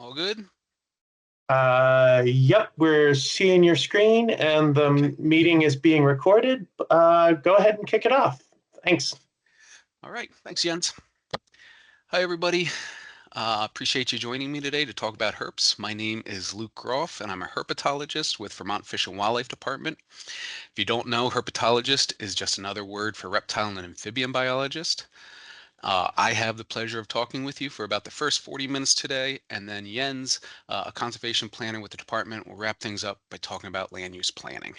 All good? Yep, we're seeing your screen and the meeting is being recorded. Go ahead and kick it off. Thanks. All right. Thanks, Jens. Hi, everybody. Appreciate you joining me today to talk about herps. My name is Luke Groff, and I'm a herpetologist with Vermont Fish and Wildlife Department. If you don't know, herpetologist is just another word for reptile and amphibian biologist. I have the pleasure of talking with you for about the first 40 minutes today, and then Jens, a conservation planner with the department, will wrap things up by talking about land use planning.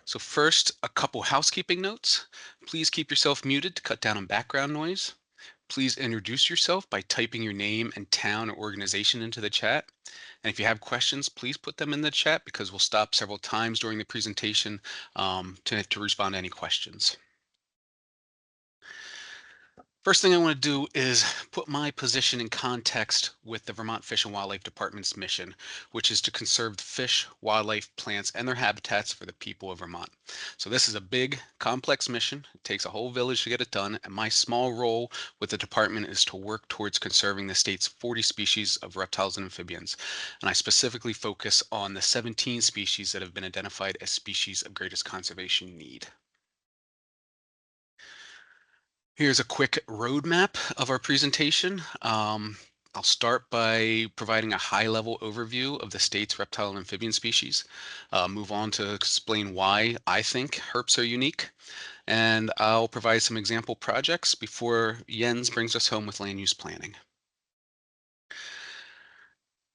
So first, a couple housekeeping notes. Please keep yourself muted to cut down on background noise. Please introduce yourself by typing your name and town or organization into the chat. And if you have questions, please put them in the chat because we'll stop several times during the presentation to respond to any questions. First thing I want to do is put my position in context with the Vermont Fish and Wildlife Department's mission, which is to conserve fish, wildlife, plants, and their habitats for the people of Vermont. So this is a big, complex mission. It takes a whole village to get it done, and my small role with the department is to work towards conserving the state's 40 species of reptiles and amphibians. And I specifically focus on the 17 species that have been identified as species of greatest conservation need. Here's a quick roadmap of our presentation. I'll start by providing a high-level overview of the state's reptile and amphibian species, move on to explain why I think herps are unique, and I'll provide some example projects before Jens brings us home with land use planning.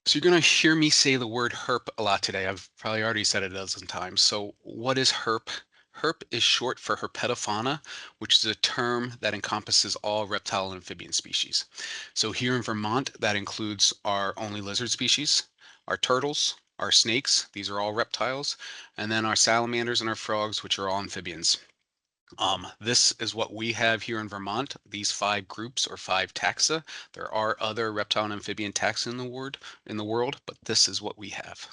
So you're going to hear me say the word herp a lot today. I've probably already said it a dozen times. So what is herp? Herp is short for herpetofauna, which is a term that encompasses all reptile and amphibian species. So here in Vermont, that includes our only lizard species, our turtles, our snakes, these are all reptiles, and then our salamanders and our frogs, which are all amphibians. This is what we have here in Vermont, these 5 groups or 5 taxa. There are other reptile and amphibian taxa in the world, but this is what we have.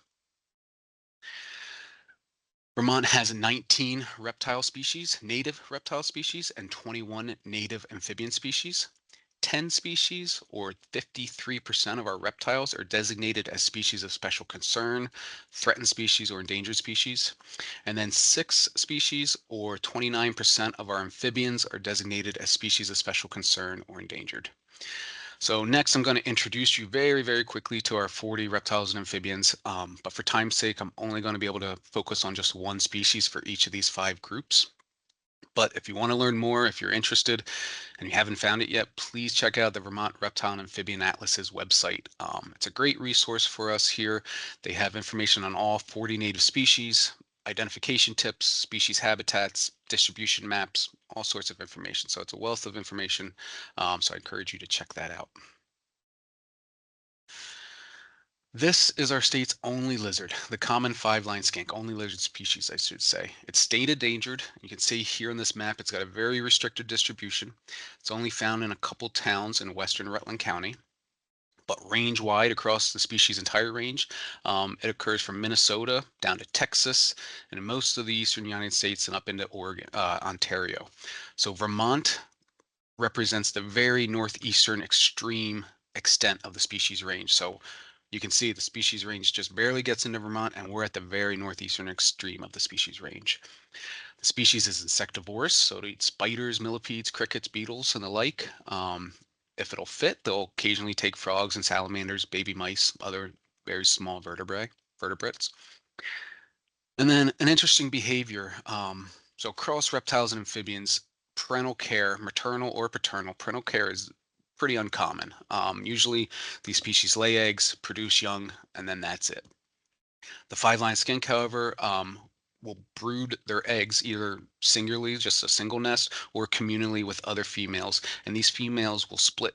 Vermont has 19 reptile species, native reptile species, and 21 native amphibian species. 10 species, or 53% of our reptiles, are designated as species of special concern, threatened species, or endangered species. And then 6 species, or 29% of our amphibians, are designated as species of special concern or endangered. So next, I'm going to introduce you very, very quickly to our 40 reptiles and amphibians. But for time's sake, I'm only going to be able to focus on just one species for each of these 5 groups. But if you want to learn more, if you're interested and you haven't found it yet, please check out the Vermont Reptile and Amphibian Atlas's website. It's a great resource for us here. They have information on all 40 native species, identification tips, species habitats, distribution maps, all sorts of information. So it's a wealth of information. So I encourage you to check that out. This is our state's only lizard, the common 5-line skink, only lizard species, I should say. It's state endangered. You can see here on this map, it's got a very restricted distribution. It's only found in a couple towns in western Rutland County, but range wide across the species' entire range. It occurs from Minnesota down to Texas and in most of the eastern United States and up into Oregon, Ontario. So Vermont represents the very northeastern extreme extent of the species range. So you can see the species range just barely gets into Vermont, and we're at the very northeastern extreme of the species range. The species is insectivorous, so it eats spiders, millipedes, crickets, beetles, and the like. If it'll fit, they'll occasionally take frogs and salamanders, baby mice, other very small vertebrates. And then an interesting behavior. So across reptiles and amphibians, parental care, maternal or paternal, parental care is pretty uncommon. Usually these species lay eggs, produce young, and then that's it. The 5-line skink, however, will brood their eggs either singularly, just a single nest, or communally with other females. And these females will split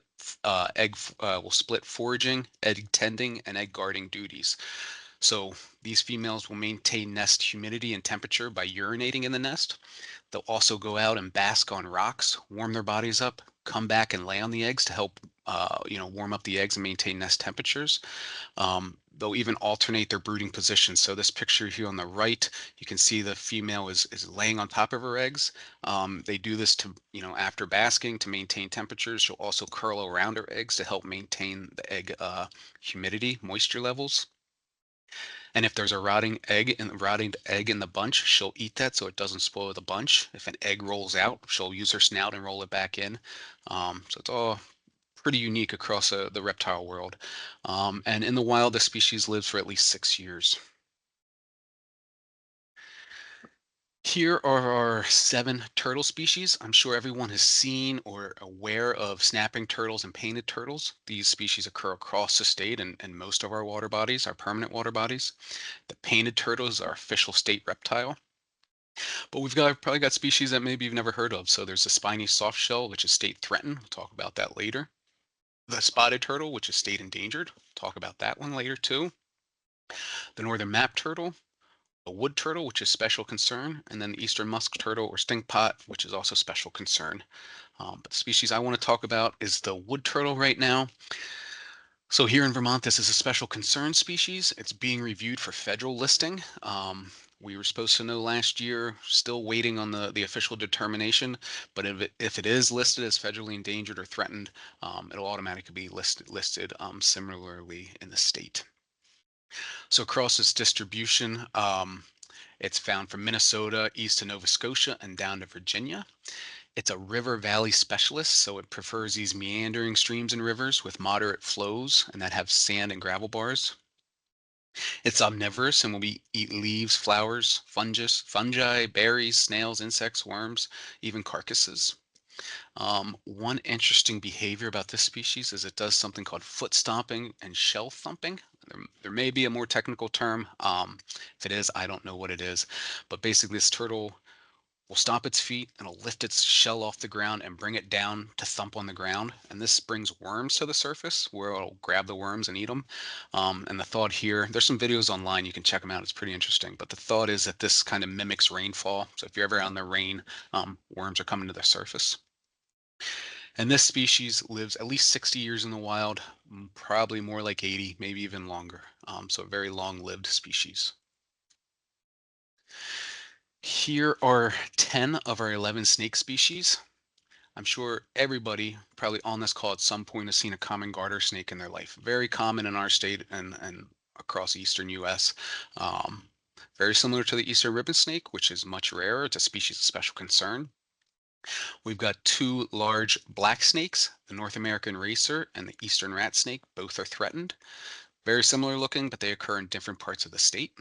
foraging, egg tending, and egg guarding duties. So these females will maintain nest humidity and temperature by urinating in the nest. They'll also go out and bask on rocks, warm their bodies up, come back and lay on the eggs to help warm up the eggs and maintain nest temperatures. They'll even alternate their brooding positions. So this picture here on the right, you can see the female is laying on top of her eggs. They do this to, after basking to maintain temperatures. She'll also curl around her eggs to help maintain the egg humidity, moisture levels. And if there's a rotting egg in the bunch, she'll eat that so it doesn't spoil the bunch. If an egg rolls out, she'll use her snout and roll it back in. So it's all pretty unique across the reptile world. And in the wild, the species lives for at least 6 years. Here are our 7 turtle species. I'm sure everyone has seen or aware of snapping turtles and painted turtles. These species occur across the state and most of our water bodies, our permanent water bodies. The painted turtle is our official state reptile. But we've probably got species that maybe you've never heard of. So there's the spiny softshell, which is state threatened. We'll talk about that later. The spotted turtle, which is state endangered. Talk about that one later too. The northern map turtle, the wood turtle, which is special concern, and then the eastern musk turtle or stinkpot, which is also special concern. But the species I want to talk about is the wood turtle right now. So here in Vermont, this is a special concern species. It's being reviewed for federal listing. We were supposed to know last year, still waiting on the official determination, but if it is listed as federally endangered or threatened, it'll automatically be listed similarly in the state. So across its distribution, it's found from Minnesota east to Nova Scotia and down to Virginia. It's a river valley specialist, so it prefers these meandering streams and rivers with moderate flows and that have sand and gravel bars. It's omnivorous and will eat leaves, flowers, fungi, berries, snails, insects, worms, even carcasses. One interesting behavior about this species is it does something called foot stomping and shell thumping. There may be a more technical term. If it is, I don't know what it is. But basically, this turtle will stomp its feet and it'll lift its shell off the ground and bring it down to thump on the ground. And this brings worms to the surface where it'll grab the worms and eat them. And the thought here, there's some videos online, you can check them out. It's pretty interesting. But the thought is that this kind of mimics rainfall. So if you're ever out in the rain, worms are coming to the surface. And this species lives at least 60 years in the wild, probably more like 80, maybe even longer. So a very long-lived species. Here are 10 of our 11 snake species. I'm sure everybody probably on this call at some point has seen a common garter snake in their life. Very common in our state and across eastern US. Very similar to the eastern ribbon snake, which is much rarer. It's a species of special concern. We've got 2 large black snakes, the North American racer and the eastern rat snake. Both are threatened. Very similar looking, but they occur in different parts of the state.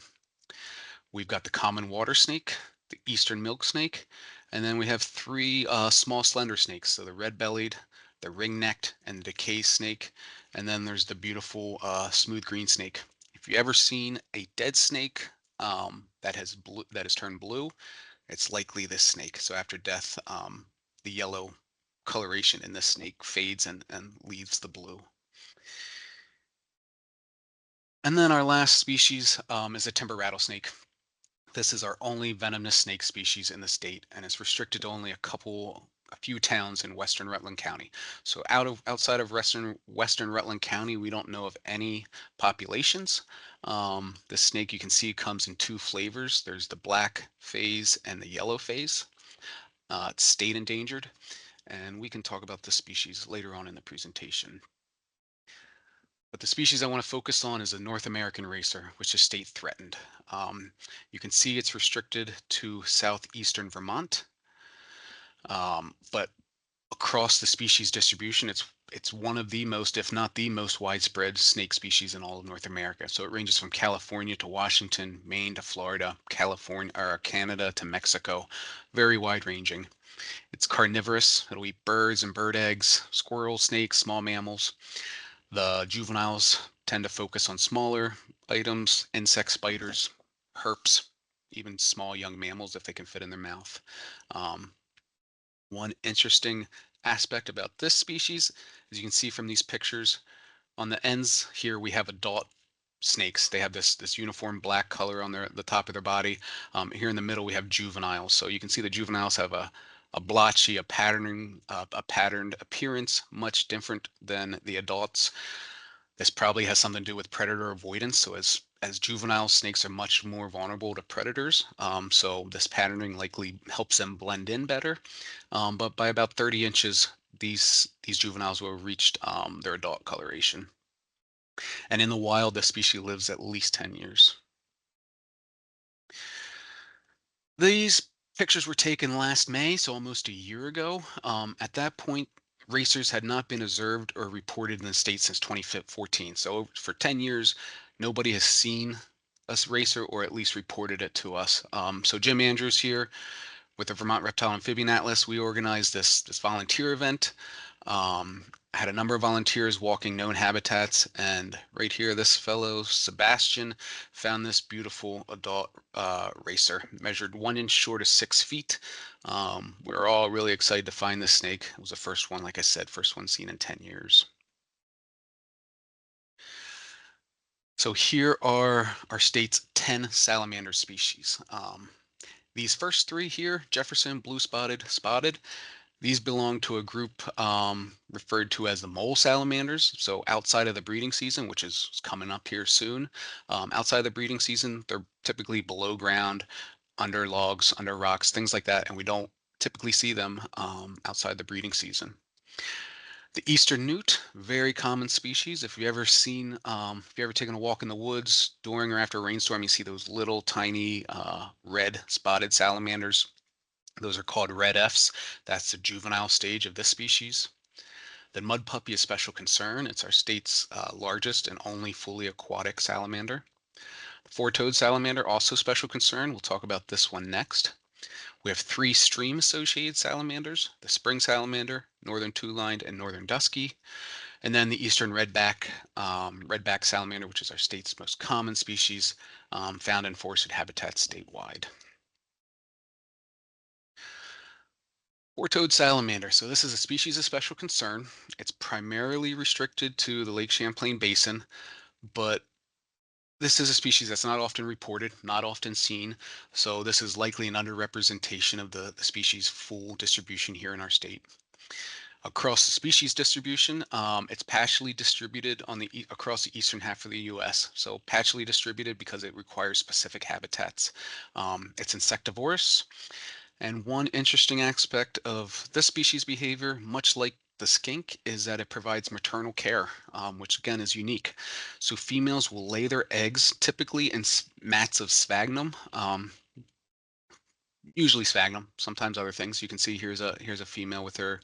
We've got the common water snake, the eastern milk snake, and then we have 3 small slender snakes. So the red-bellied, the ring-necked, and the decay snake. And then there's the beautiful smooth green snake. If you ever seen a dead snake that has turned blue, it's likely this snake. So after death, the yellow coloration in this snake fades and leaves the blue. And then our last species is a timber rattlesnake. This is our only venomous snake species in the state, and it's restricted to only a few towns in western Rutland County. So outside of western Rutland County, we don't know of any populations. The snake you can see comes in 2 flavors. There's the black phase and the yellow phase. It's state endangered, and we can talk about this species later on in the presentation. But the species I want to focus on is the North American racer, which is state threatened. You can see it's restricted to southeastern Vermont, but across the species distribution, it's one of the most, if not the most widespread snake species in all of North America. So it ranges from California to Washington, Maine to Florida, California or Canada to Mexico, very wide ranging. It's carnivorous. It'll eat birds and bird eggs, squirrels, snakes, small mammals. The juveniles tend to focus on smaller items, insects, spiders, herps, even small young mammals if they can fit in their mouth. Um, One interesting aspect about this species, as you can see from these pictures, on the ends here we have adult snakes. They have this uniform black color on the top of their body. Here in the middle we have juveniles. So you can see the juveniles have a blotchy, a patterned appearance, much different than the adults. This probably has something to do with predator avoidance. So as juvenile snakes are much more vulnerable to predators, so this patterning likely helps them blend in better. But by about 30 inches, these juveniles will have reached their adult coloration. And in the wild, this species lives at least 10 years. These pictures were taken last May, so almost a year ago. At that point, racers had not been observed or reported in the state since 2014. So for 10 years, nobody has seen a racer or at least reported it to us. So Jim Andrews here with the Vermont Reptile and Amphibian Atlas, we organized this volunteer event. I had a number of volunteers walking known habitats, and right here, this fellow Sebastian found this beautiful adult racer, measured 1 inch short of 6 feet. We're all really excited to find this snake. It was the first one, like I said, first one seen in 10 years. So here are our state's 10 salamander species. These first three here, Jefferson, blue spotted, spotted, these belong to a group referred to as the mole salamanders. So outside of the breeding season, which is coming up here soon, outside of the breeding season, they're typically below ground, under logs, under rocks, things like that, and we don't typically see them outside the breeding season. The eastern newt, very common species. If you ever taken a walk in the woods during or after a rainstorm, you see those little tiny red spotted salamanders. Those are called red Fs. That's the juvenile stage of this species. The mudpuppy is special concern. It's our state's largest and only fully aquatic salamander. The four-toed salamander, also special concern. We'll talk about this one next. We have three stream-associated salamanders, the spring salamander, northern two-lined, and northern dusky. And then the eastern redback salamander, which is our state's most common species, found in forested habitats statewide. Four-toed salamander. So this is a species of special concern. It's primarily restricted to the Lake Champlain Basin, but this is a species that's not often reported, not often seen. So this is likely an underrepresentation of the species' full distribution here in our state. Across the species distribution, it's patchily distributed across the eastern half of the U.S. So patchily distributed because it requires specific habitats. It's insectivorous. And one interesting aspect of this species behavior, much like the skink, is that it provides maternal care, which again is unique. So females will lay their eggs typically in mats of sphagnum, usually sphagnum, sometimes other things. You can see here's a female with her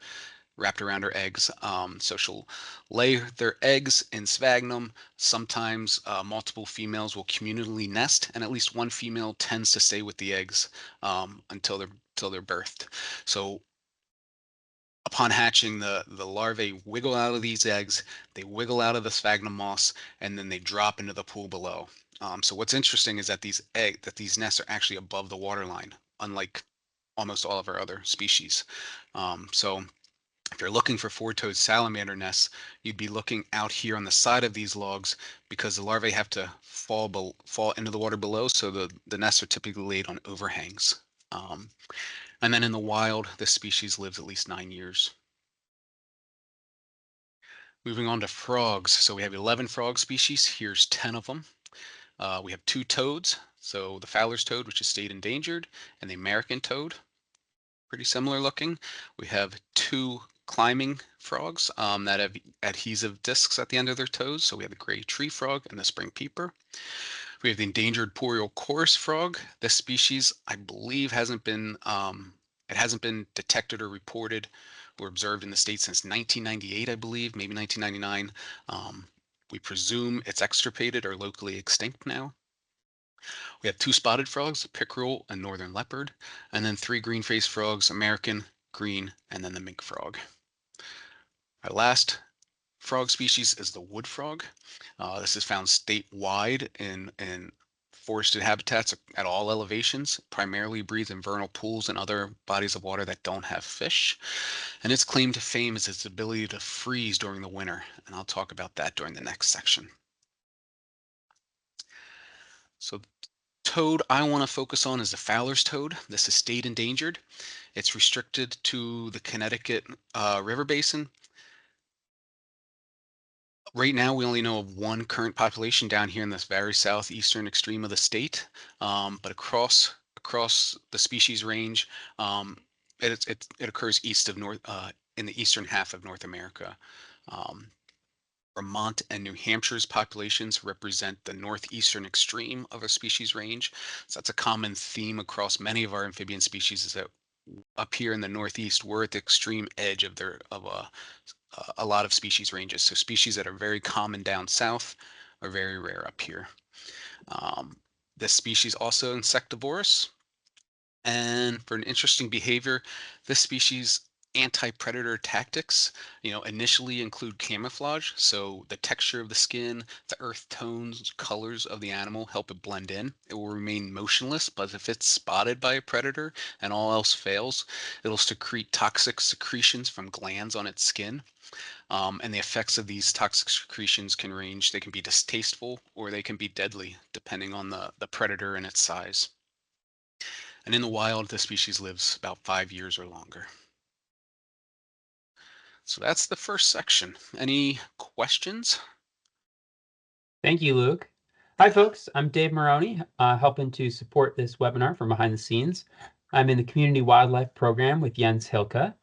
wrapped around her eggs. So she'll lay their eggs in sphagnum. Sometimes multiple females will communally nest, and at least one female tends to stay with the eggs until they're birthed. So upon hatching, the larvae wiggle out of these eggs, they wiggle out of the sphagnum moss, and then they drop into the pool below. So what's interesting is that these nests are actually above the water line, unlike almost all of our other species. So if you're looking for four-toed salamander nests, you'd be looking out here on the side of these logs because the larvae have to fall into the water below, so the nests are typically laid on overhangs. Um, and then in the wild, this species lives at least 9 years. Moving on to frogs. So we have 11 frog species. Here's 10 of them. We have two toads. So the Fowler's toad, which is state endangered, and the American toad, pretty similar looking. We have two climbing frogs that have adhesive discs at the end of their toes. So we have the gray tree frog and the spring peeper. We have the endangered boreal chorus frog. This species, I believe, hasn't been detected or reported or observed in the state since 1998, I believe, maybe 1999. We presume it's extirpated or locally extinct now. We have two spotted frogs, pickerel and northern leopard, and then three green-faced frogs, American, green, and then the mink frog. Our last frog species is the wood frog. This is found statewide in forested habitats at all elevations, primarily breeds in vernal pools and other bodies of water that don't have fish. And its claim to fame is its ability to freeze during the winter. And I'll talk about that during the next section. So Toad I want to focus on is the Fowler's toad. This is state endangered. It's restricted to the Connecticut River Basin. Right now, we only know of one current population down here in this very southeastern extreme of the state, but across the species range, um, it occurs east of North in the eastern half of North America. Um, Vermont and New Hampshire's populations represent the northeastern extreme of a species range. So that's a common theme across many of our amphibian species is that up here in the northeast, we're at the extreme edge of a lot of species ranges. So species that are very common down south are very rare up here. Um, this species also insectivorous. And for an interesting behavior, this species anti-predator tactics, initially include camouflage. So the texture of the skin, the earth tones, colors of the animal help it blend in. It will remain motionless, but if it's spotted by a predator and all else fails, it'll secrete toxic secretions from glands on its skin. And the effects of these toxic secretions can range. They can be distasteful or they can be deadly, depending on the predator and its size. And in the wild, the species lives about 5 years or longer. So that's the first section. Any questions? Thank you, Luke. Hi, folks. I'm Dave Maroney, helping to support this webinar from behind the scenes. I'm in the Community Wildlife Program with Jens Hilke,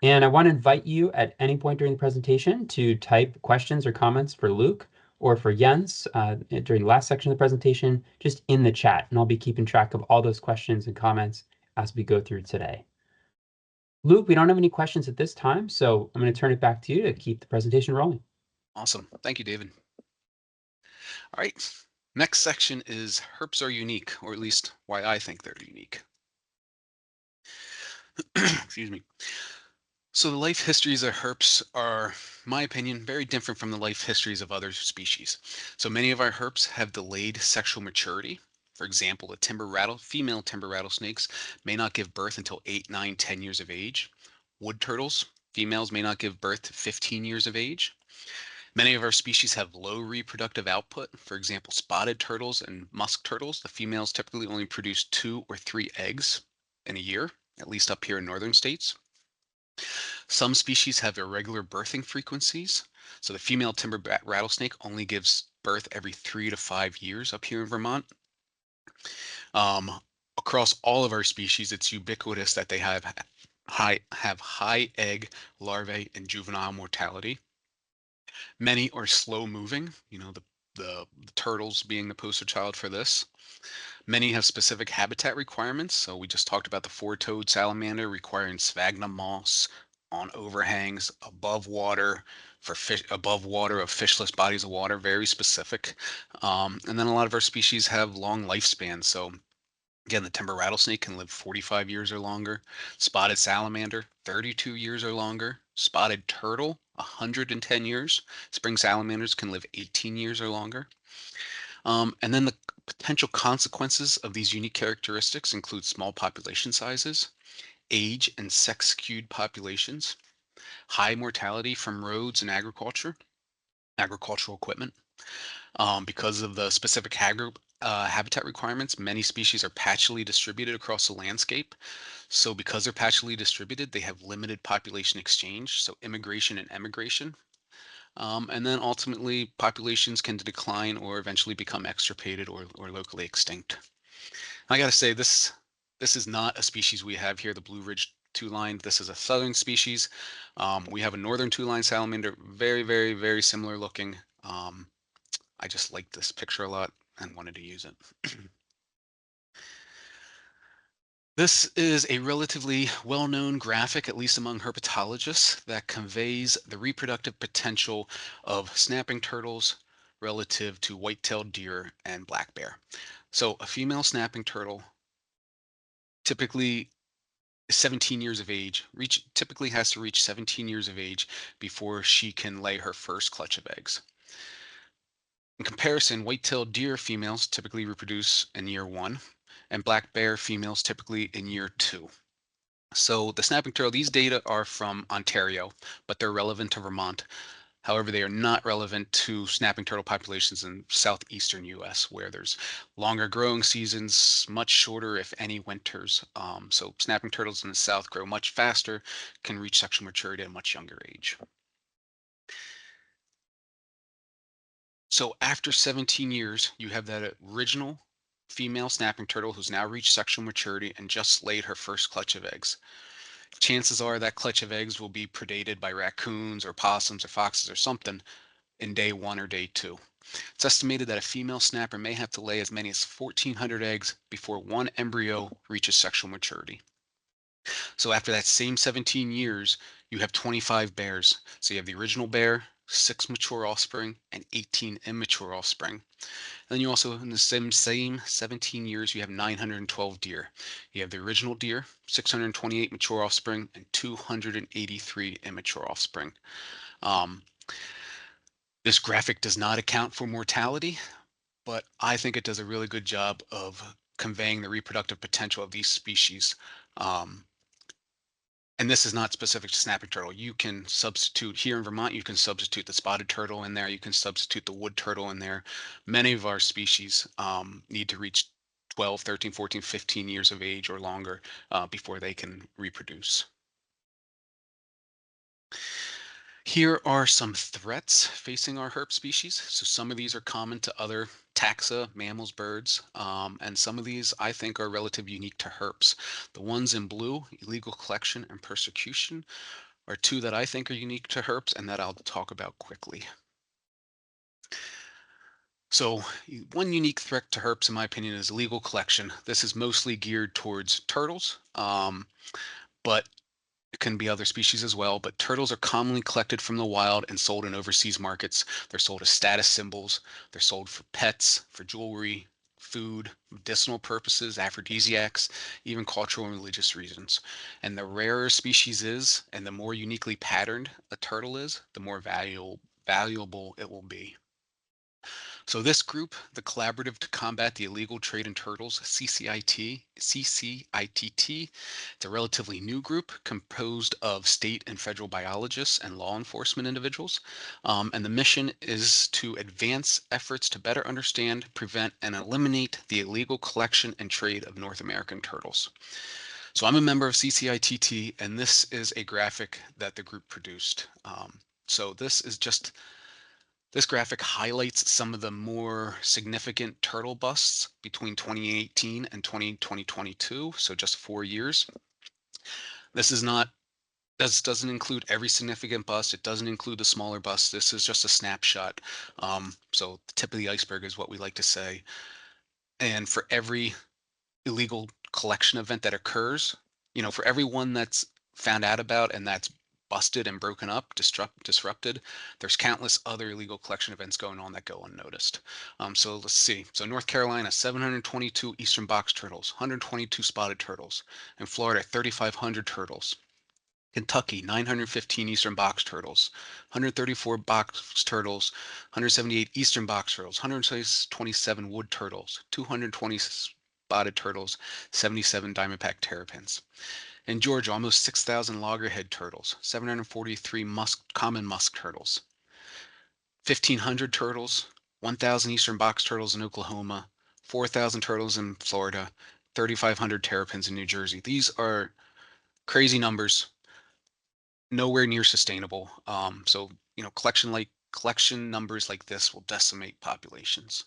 and I want to invite you at any point during the presentation to type questions or comments for Luke or for Jens during the last section of the presentation, just in the chat, and I'll be keeping track of all those questions and comments as we go through today. Luke, we don't have any questions at this time, so I'm going to turn it back to you to keep the presentation rolling. Awesome. Thank you, David. All right. Next section is herps are unique, or at least why I think they're unique. Excuse me. So the life histories of herps are, in my opinion, very different from the life histories of other species. So many of our herps have delayed sexual maturity. For example, female timber rattlesnakes may not give birth until 8, 9, 10 years of age. Wood turtles, females may not give birth to 15 years of age. Many of our species have low reproductive output. For example, spotted turtles and musk turtles, the females typically only produce 2 or 3 eggs in a year, at least up here in northern states. Some species have irregular birthing frequencies. So the female timber rattlesnake only gives birth every 3 to 5 years up here in Vermont. Across all of our species, it's ubiquitous that they have high egg, larvae, and juvenile mortality. Many are slow moving, the turtles being the poster child for this. Many have specific habitat requirements. So we just talked about the four-toed salamander requiring sphagnum moss on overhangs above water for fish above water of fishless bodies of water, very specific. And then a lot of our species have long lifespans. So again, the timber rattlesnake can live 45 years or longer. Spotted salamander, 32 years or longer. Spotted turtle, 110 years. Spring salamanders can live 18 years or longer. And then the potential consequences of these unique characteristics include small population sizes, age and sex skewed populations, high mortality from roads and agricultural equipment. Because of the specific habitat requirements, many species are patchily distributed across the landscape. So because they're patchily distributed, they have limited population exchange, so immigration and emigration. And then ultimately, populations can decline or eventually become extirpated or locally extinct. I gotta say, this is not a species we have here, the Blue Ridge two-lined. This is a southern species. We have a northern two-lined salamander, very, very, very similar looking. I just liked this picture a lot and wanted to use it. This is a relatively well-known graphic, at least among herpetologists, that conveys the reproductive potential of snapping turtles relative to white-tailed deer and black bear. So a female snapping turtle typically is 17 years of age, typically has to reach 17 years of age before she can lay her first clutch of eggs. In comparison, white-tailed deer females typically reproduce in year 1, and black bear females typically in year 2. So the snapping turtle, these data are from Ontario, but they're relevant to Vermont. However, they are not relevant to snapping turtle populations in southeastern US, where there's longer growing seasons, much shorter, if any, winters. So snapping turtles in the south grow much faster, can reach sexual maturity at a much younger age. So after 17 years, you have that original female snapping turtle who's now reached sexual maturity and just laid her first clutch of eggs. Chances are that clutch of eggs will be predated by raccoons or possums or foxes or something in day 1 or day 2. It's estimated that a female snapper may have to lay as many as 1,400 eggs before one embryo reaches sexual maturity. So after that same 17 years, you have 25 bears. So you have the original bear, 6 mature offspring, and 18 immature offspring. And then you also, in the same 17 years, you have 912 deer. You have the original deer, 628 mature offspring, and 283 immature offspring. This graphic does not account for mortality, but I think it does a really good job of conveying the reproductive potential of these species. And this is not specific to snapping turtle. You can substitute here in Vermont, you can substitute the spotted turtle in there. You can substitute the wood turtle in there. Many of our species need to reach 12, 13, 14, 15 years of age or longer before they can reproduce. Here are some threats facing our herp species. So some of these are common to other taxa, mammals, birds, and some of these I think are relatively unique to herps. The ones in blue, illegal collection and persecution, are two that I think are unique to herps and that I'll talk about quickly. So one unique threat to herps, in my opinion, is illegal collection. This is mostly geared towards turtles, but it can be other species as well, but turtles are commonly collected from the wild and sold in overseas markets. They're sold as status symbols. They're sold for pets, for jewelry, food, medicinal purposes, aphrodisiacs, even cultural and religious reasons. And the rarer a species is, and the more uniquely patterned a turtle is, the more valuable it will be. So this group, the Collaborative to Combat the Illegal Trade in Turtles, CCITT, it's a relatively new group composed of state and federal biologists and law enforcement individuals. And the mission is to advance efforts to better understand, prevent, and eliminate the illegal collection and trade of North American turtles. So I'm a member of CCITT, and this is a graphic that the group produced. So this graphic highlights some of the more significant turtle busts between 2018 and 2022, so just 4 years. This doesn't include every significant bust. It doesn't include the smaller busts. This is just a snapshot. So the tip of the iceberg is what we like to say. And for every illegal collection event that occurs, for every one that's found out about and that's busted and broken up, disrupted, there's countless other illegal collection events going on that go unnoticed. So let's see. So North Carolina, 722 eastern box turtles, 122 spotted turtles. In Florida, 3,500 turtles. Kentucky, 915 eastern box turtles, 134 box turtles, 178 eastern box turtles, 127 wood turtles, 220 spotted turtles, 77 diamondback terrapins. In Georgia, almost 6,000 loggerhead turtles, 743 common musk turtles, 1,500 turtles, 1,000 eastern box turtles in Oklahoma, 4,000 turtles in Florida, 3,500 terrapins in New Jersey. These are crazy numbers, nowhere near sustainable. So collection numbers like this will decimate populations.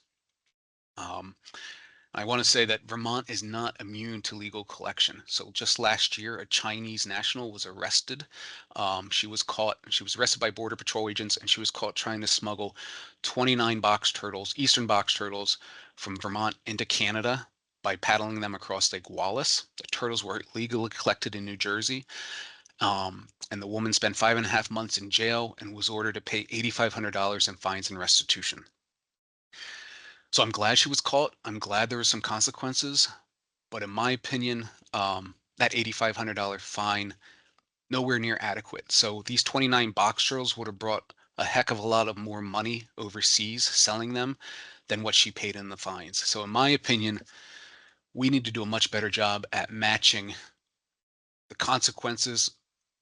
I want to say that Vermont is not immune to legal collection. So just last year, a Chinese national was arrested. She was arrested by Border Patrol agents, and she was caught trying to smuggle 29 eastern box turtles from Vermont into Canada by paddling them across Lake Wallace. The turtles were illegally collected in New Jersey. And the woman spent 5.5 months in jail and was ordered to pay $8,500 in fines and restitution. So I'm glad she was caught. I'm glad there were some consequences. But in my opinion, that $8,500 fine, nowhere near adequate. So these 29 box turtles would have brought a heck of a lot of more money overseas selling them than what she paid in the fines. So in my opinion, we need to do a much better job at matching the consequences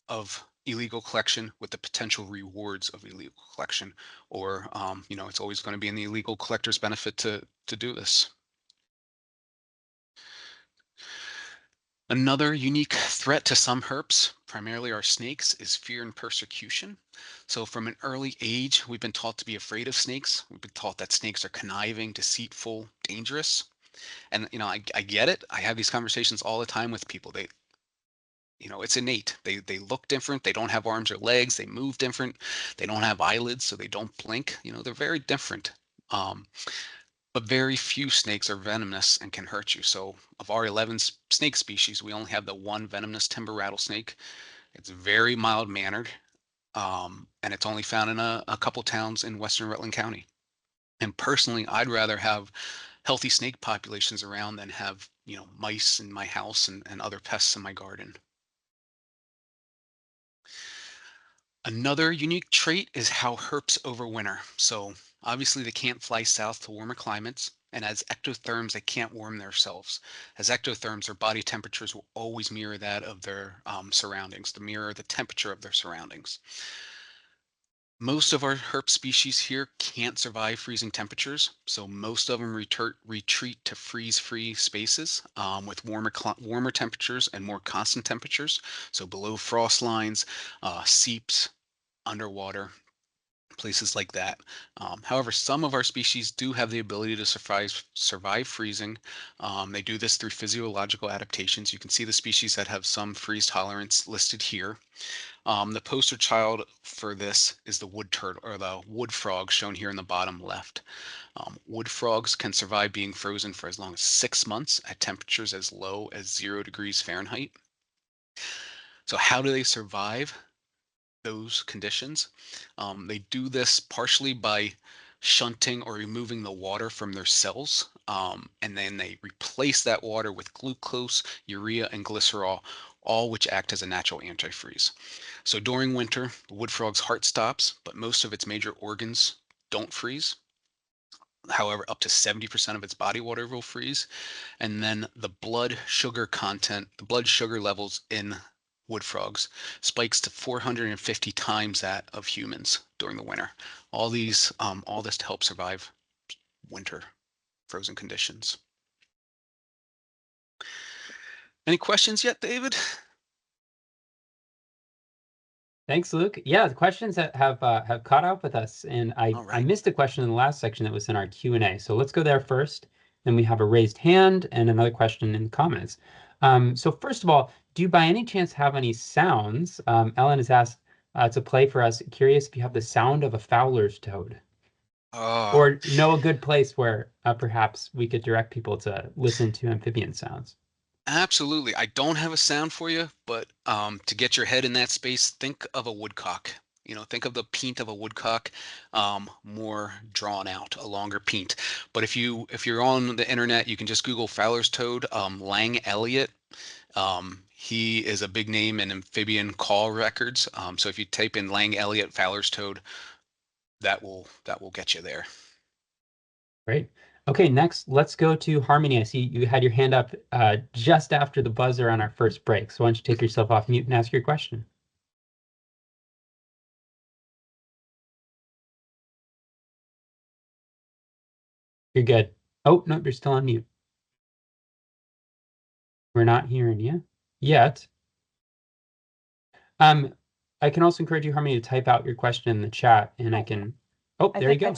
of illegal collection with the potential rewards of illegal collection, or it's always going to be in the illegal collector's benefit to do this. Another unique threat to some herps, primarily our snakes, is fear and persecution. So from an early age, we've been taught to be afraid of snakes. We've been taught that snakes are conniving, deceitful, dangerous. And I get it. I have these conversations all the time with people. It's innate. They look different. They don't have arms or legs. They move different. They don't have eyelids, so they don't blink. They're very different. Um, but very few snakes are venomous and can hurt you. So of our 11 snake species, we only have the one venomous timber rattlesnake. It's very mild mannered, and it's only found in a couple towns in western Rutland County. And personally, I'd rather have healthy snake populations around than have mice in my house and other pests in my garden. Another unique trait is how herps overwinter. So obviously they can't fly south to warmer climates, and as ectotherms, they can't warm themselves. As ectotherms, their body temperatures will always mirror that of their surroundings, to mirror the temperature of their surroundings. Most of our herp species here can't survive freezing temperatures, so most of them retreat to freeze-free spaces with warmer temperatures and more constant temperatures, so below frost lines, seeps, underwater, places like that. However, some of our species do have the ability to survive freezing. They do this through physiological adaptations. You can see the species that have some freeze tolerance listed here. The poster child for this is the wood turtle, or the wood frog, shown here in the bottom left. Wood frogs can survive being frozen for as long as 6 months at temperatures as low as 0 degrees Fahrenheit. So how do they survive those conditions? They do this partially by shunting or removing the water from their cells, and then they replace that water with glucose, urea, and glycerol, all which act as a natural antifreeze. So during winter, the wood frog's heart stops, but most of its major organs don't freeze. However, up to 70% of its body water will freeze. And then the blood sugar levels in wood frogs spikes to 450 times that of humans during the winter. All this to help survive winter frozen conditions. Any questions yet, David? Thanks, Luke. Yeah, the questions that have caught up with us, and I All right. missed a question in the last section that was in our Q&A. So let's go there first. Then we have a raised hand and another question in the comments. So first of all, do you by any chance have any sounds? Ellen has asked to play for us. Curious if you have the sound of a fowler's toad, or know a good place where perhaps we could direct people to listen to amphibian sounds. Absolutely. I don't have a sound for you, but to get your head in that space, think of a woodcock. Think of the peent of a woodcock, more drawn out, a longer peent. But if you're on the internet, you can just Google Fowler's toad, Lang Elliott. He is a big name in amphibian call records. So if you type in Lang Elliott Fowler's toad, that will get you there. Great. Okay, next, let's go to Harmony. I see you had your hand up just after the buzzer on our first break. So why don't you take yourself off mute and ask your question? You're good. Oh, no, you're still on mute. We're not hearing you yet. I can also encourage you, Harmony, to type out your question in the chat, and I can. Oh, there you go.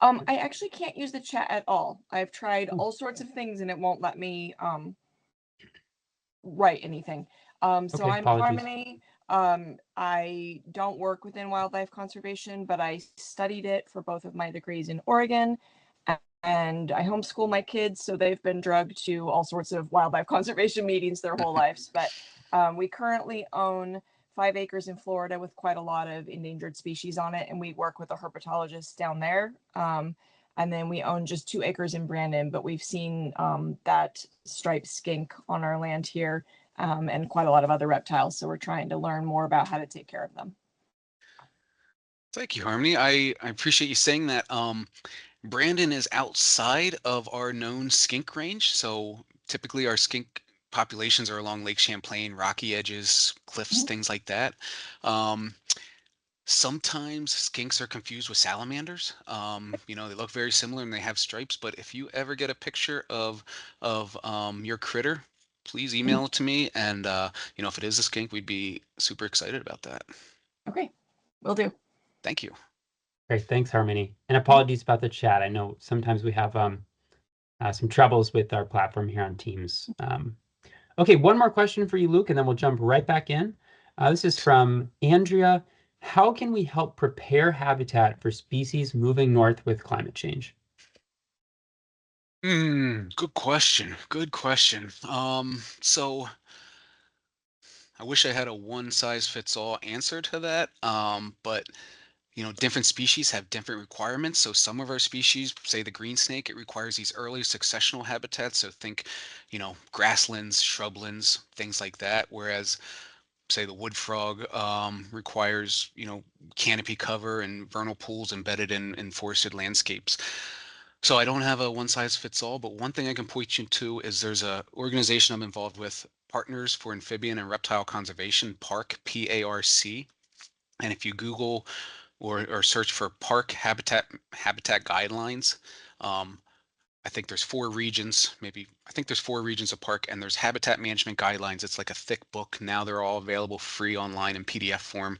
I actually can't use the chat at all. I've tried all sorts of things, and it won't let me write anything. So Okay, I'm apologies. Harmony. I don't work within wildlife conservation, but I studied it for both of my degrees in Oregon, and I homeschool my kids, so they've been drugged to all sorts of wildlife conservation meetings their whole lives. But we currently own 5 acres in Florida with quite a lot of endangered species on it, and we work with a herpetologist down there. And then we own just 2 acres in Brandon, but we've seen that striped skink on our land here, and quite a lot of other reptiles. So we're trying to learn more about how to take care of them. Thank you, Harmony. I appreciate you saying that. Brandon is outside of our known skink range. So typically our skink populations are along Lake Champlain, rocky edges, cliffs, things like that. Sometimes skinks are confused with salamanders. You know, they look very similar and they have stripes, but if you ever get a picture of your critter, please email it to me. And you know, if it is a skink, we'd be super excited about that. Okay, will do. Thank you. Great, thanks, Harmony. And apologies about the chat. I know sometimes we have some troubles with our platform here on Teams. Okay, one more question for you, Luke, and then we'll jump right back in. This is from Andrea. How can we help prepare habitat for species moving north with climate change? Good question. Good question. So I wish I had a one size fits all answer to that. But you know, different species have different requirements. So some of our species, say the green snake, it requires these early successional habitats. So think, you know, grasslands, shrublands, things like that. Whereas say the wood frog requires, you know, canopy cover and vernal pools embedded in forested landscapes. So I don't have a one size fits all, but one thing I can point you to is there's a organization I'm involved with, Partners for Amphibian and Reptile Conservation, PARC, PARC. And if you Google or search for park habitat guidelines, um, I think there's four regions, maybe I think there's four regions of park, and there's habitat management guidelines. It's like a thick book. Now they're all available free online in PDF form.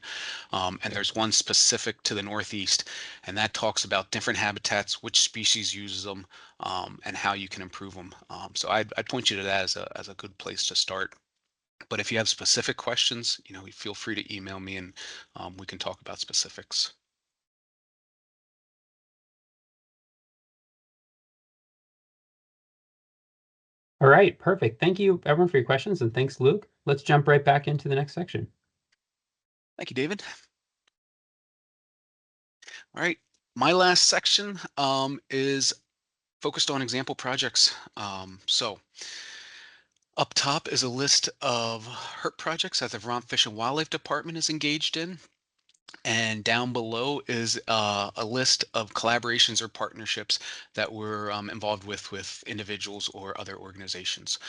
And there's one specific to the Northeast, and that talks about different habitats, which species uses them, and how you can improve them. So I'd point you to that as a good place to start. But if you have specific questions, you know, feel free to email me and we can talk about specifics. All right, perfect. Thank you, everyone, for your questions, and thanks, Luke. Let's jump right back into the next section. Thank you, David. All right, my last section is focused on example projects. So up top is a list of herp projects that the Vermont Fish and Wildlife Department is engaged in. And down below is a list of collaborations or partnerships that we're involved with individuals or other organizations.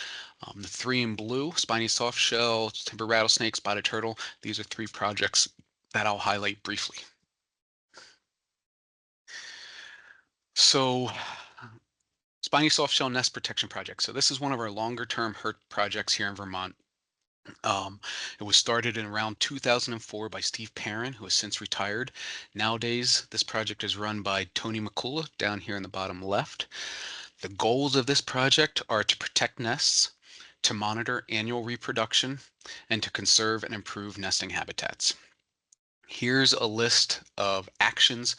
The three in blue, Spiny Softshell, Timber Rattlesnake, Spotted Turtle, these are three projects that I'll highlight briefly. So Spiny Softshell Nest Protection Project. So this is one of our longer term herp projects here in Vermont. It was started in around 2004 by Steve Perrin, who has since retired. Nowadays, this project is run by Tony McCullough down here in the bottom left. The goals of this project are to protect nests, to monitor annual reproduction, and to conserve and improve nesting habitats. Here's a list of actions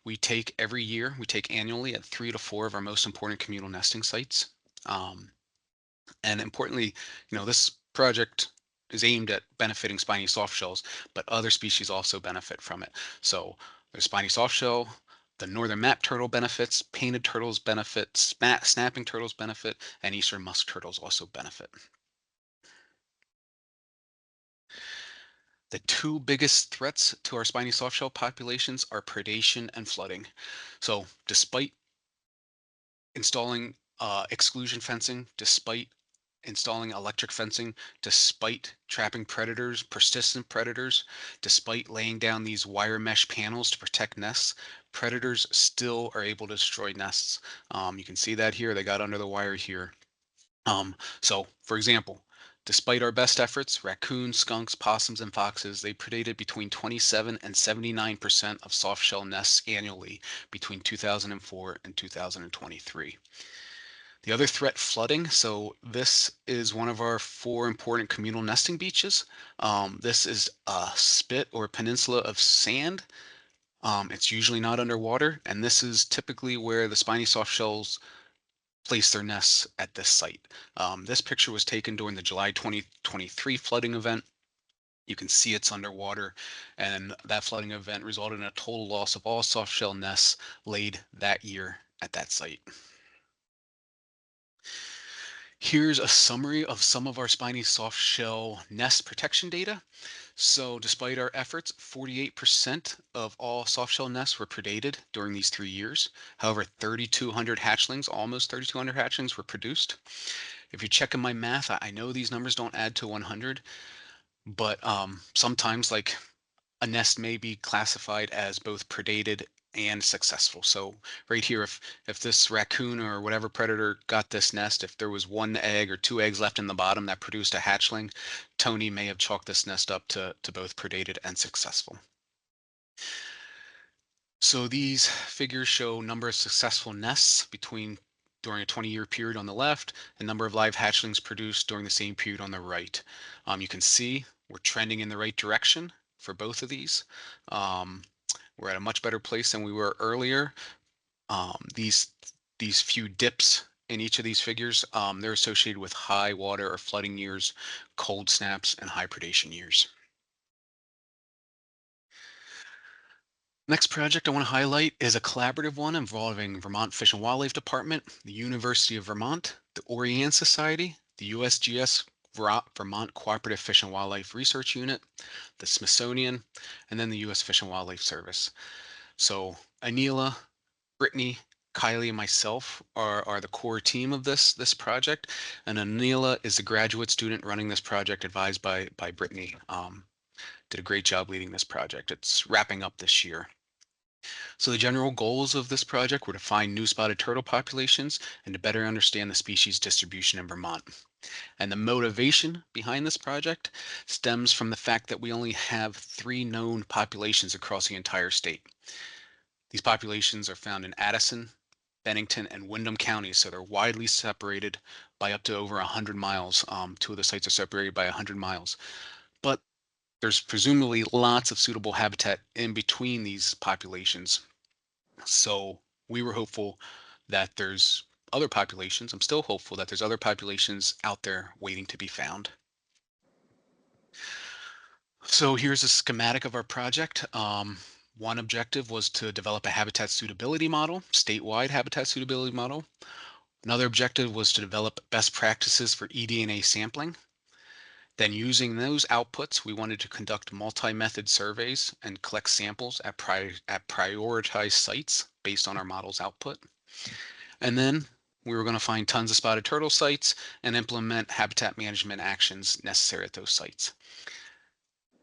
we take every year. We take annually at 3 to 4 of our most important communal nesting sites. And importantly, you know, this project is aimed at benefiting spiny softshells, but other species also benefit from it. So there's spiny softshell, the northern map turtle benefits, painted turtles benefit, snapping turtles benefit, and eastern musk turtles also benefit. The two biggest threats to our spiny softshell populations are predation and flooding. So despite installing exclusion fencing, despite installing electric fencing, despite trapping predators, persistent predators, despite laying down these wire mesh panels to protect nests, predators still are able to destroy nests. You can see that here, they got under the wire here. So for example, despite our best efforts, raccoons, skunks, possums, and foxes, they predated between 27 and 79% of softshell nests annually between 2004 and 2023. The other threat, flooding. So this is one of our four important communal nesting beaches. This is a spit or peninsula of sand. It's usually not underwater, and this is typically where the spiny softshells place their nests at this site. This picture was taken during the July 2023 flooding event. You can see it's underwater, and that flooding event resulted in a total loss of all softshell nests laid that year at that site. Here's a summary of some of our spiny softshell nest protection data. So despite our efforts, 48% of all softshell nests were predated during these 3 years. However, 3,200 hatchlings, almost 3,200 hatchlings were produced. If you're checking my math, I know these numbers don't add to 100, but sometimes like a nest may be classified as both predated and successful. So right here, if this raccoon or whatever predator got this nest, if there was one egg or two eggs left in the bottom that produced a hatchling, Tony may have chalked this nest up to both predated and successful. So these figures show number of successful nests during a 20-year period on the left, and number of live hatchlings produced during the same period on the right. You can see we're trending in the right direction for both of these. We're at a much better place than we were earlier. These few dips in each of these figures, they're associated with high water or flooding years, cold snaps, and high predation years. Next project I want to highlight is a collaborative one involving Vermont Fish and Wildlife Department, the University of Vermont, the Oriane Society, the USGS Vermont Cooperative Fish and Wildlife Research Unit, the Smithsonian, and then the U.S. Fish and Wildlife Service. So Anila, Brittany, Kylie, and myself are the core team of this project, and Anila is the graduate student running this project, advised by Brittany. Did a great job leading this project. It's wrapping up this year. So the general goals of this project were to find new spotted turtle populations and to better understand the species distribution in Vermont. And the motivation behind this project stems from the fact that we only have 3 known populations across the entire state. These populations are found in Addison, Bennington, and Windham counties, so they're widely separated by up to over 100 miles. 2 of the sites are separated by 100 miles. But there's presumably lots of suitable habitat in between these populations. So we were hopeful that there's other populations. I'm still hopeful that there's other populations out there waiting to be found. So here's a schematic of our project. One objective was to develop a habitat suitability model, statewide habitat suitability model. Another objective was to develop best practices for eDNA sampling. Then using those outputs, we wanted to conduct multi-method surveys and collect samples at prioritized sites based on our model's output. And then we were going to find tons of spotted turtle sites and implement habitat management actions necessary at those sites.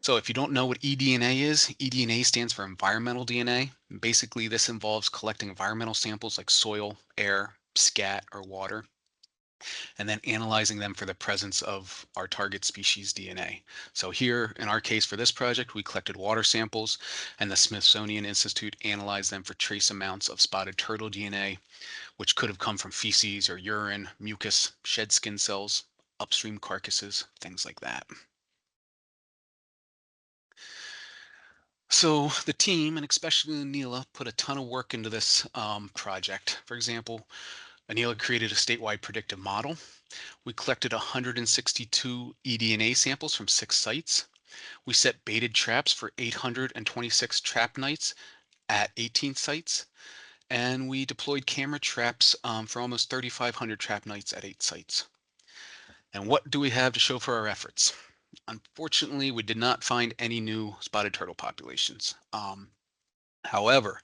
So if you don't know what eDNA is, eDNA stands for environmental DNA. Basically, this involves collecting environmental samples like soil, air, scat, or water, and then analyzing them for the presence of our target species DNA. So here, in our case for this project, we collected water samples, and the Smithsonian Institute analyzed them for trace amounts of spotted turtle DNA, which could have come from feces or urine, mucus, shed skin cells, upstream carcasses, things like that. So the team, and especially Anila, put a ton of work into this project. For example, Anila created a statewide predictive model. We collected 162 eDNA samples from 6 sites. We set baited traps for 826 trap nights at 18 sites. And we deployed camera traps for almost 3,500 trap nights at 8 sites. And what do we have to show for our efforts? Unfortunately, we did not find any new spotted turtle populations. However,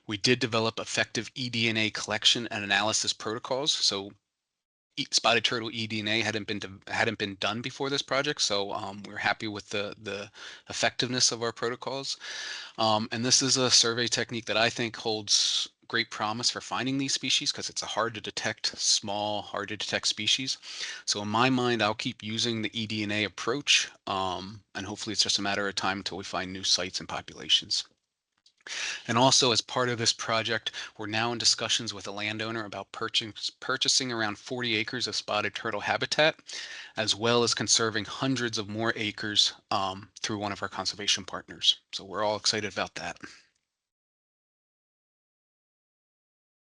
we did develop effective eDNA collection and analysis protocols. So spotted turtle eDNA hadn't been done before this project, so we're happy with the effectiveness of our protocols. And this is a survey technique that I think holds great promise for finding these species because it's a hard to detect, small, hard to detect species. So in my mind, I'll keep using the eDNA approach, and hopefully it's just a matter of time until we find new sites and populations. And also, as part of this project, we're now in discussions with a landowner about purchasing around 40 acres of spotted turtle habitat, as well as conserving hundreds of more acres through one of our conservation partners. So we're all excited about that.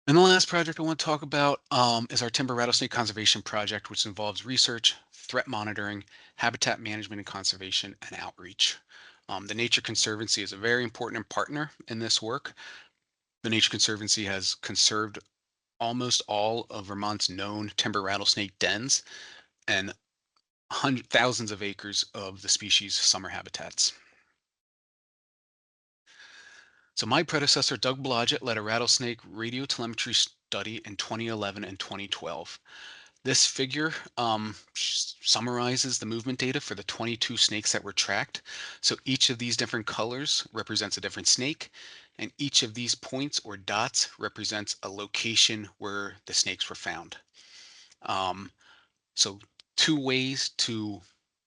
And the last project I want to talk about is our Timber Rattlesnake Conservation Project, which involves research, threat monitoring, habitat management and conservation, and outreach. The Nature Conservancy is a very important partner in this work. The Nature Conservancy has conserved almost all of Vermont's known timber rattlesnake dens and thousands of acres of the species' summer habitats. So my predecessor, Doug Blodgett, led a rattlesnake radiotelemetry study in 2011 and 2012. This figure summarizes the movement data for the 22 snakes that were tracked. So each of these different colors represents a different snake, and each of these points or dots represents a location where the snakes were found. Um, so two ways to